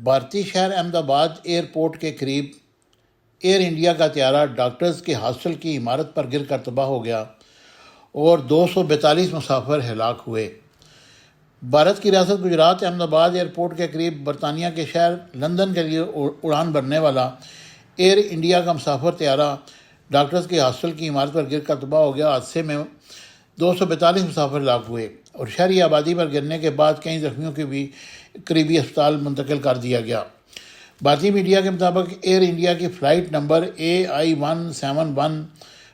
بھارتی شہر احمد آباد ایئرپورٹ کے قریب ایئر انڈیا کا طیارہ ڈاکٹرز کے ہاسٹل کی عمارت پر گر کر تباہ ہو گیا اور 242 مسافر ہلاک ہوئے۔ بھارت کی ریاست گجرات احمد آباد ایئرپورٹ کے قریب برطانیہ کے شہر لندن کے لیے اڑان بھرنے والا ایئر انڈیا کا مسافر طیارہ ڈاکٹرز کے ہاسٹل کی عمارت پر گر کر تباہ ہو گیا۔ حادثے میں 242 مسافر ہلاک ہوئے اور شہری آبادی پر گرنے کے بعد کئی زخمیوں کو بھی قریبی اسپتال منتقل کر دیا گیا۔ بھارتی میڈیا کے مطابق ایئر انڈیا کی فلائٹ نمبر AI-171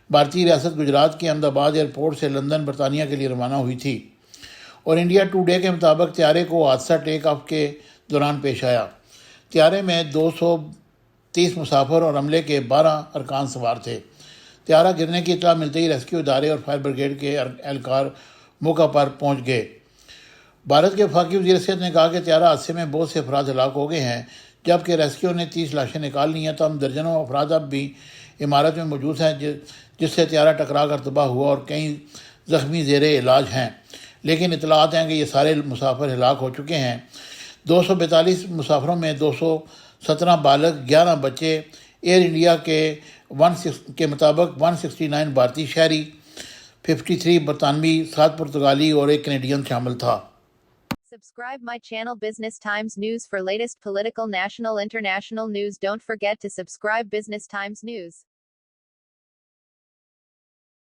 بھارتی ریاست گجرات کی احمد آباد ایئرپورٹ سے لندن برطانیہ کے لیے روانہ ہوئی تھی اور انڈیا ٹوڈے کے مطابق طیارے کو حادثہ ٹیک آف کے دوران پیش آیا۔ طیارے میں 230 مسافر اور عملے کے 12 ارکان سوار تھے۔ طیارہ گرنے کی اطلاع ملتے ہی ریسکیو ادارے اور فائر بریگیڈ کے اہلکار موقع پر پہنچ گئے۔ بھارت کے وفاقی وزیر صحت نے کہا کہ طیارہ حادثے میں بہت سے افراد ہلاک ہو گئے ہیں، جبکہ ریسکیو نے 30 لاشیں نکال لی ہیں، تاہم درجنوں افراد اب بھی عمارت میں موجود ہیں جس سے طیارہ ٹکرا کر تباہ ہوا اور کئی زخمی زیر علاج ہیں، لیکن اطلاعات ہیں کہ یہ سارے مسافر ہلاک ہو چکے ہیں۔ 242 مسافروں میں 217 بالغ، 11 بچے، ایئر انڈیا کے مطابق 169 بھارتی شہری، 53 برطانوی، 7 پرتگالی اور 1 کینیڈین شامل تھا۔ Subscribe my channel Business Times News for latest political, national, international news. Don't forget to subscribe Business Times News.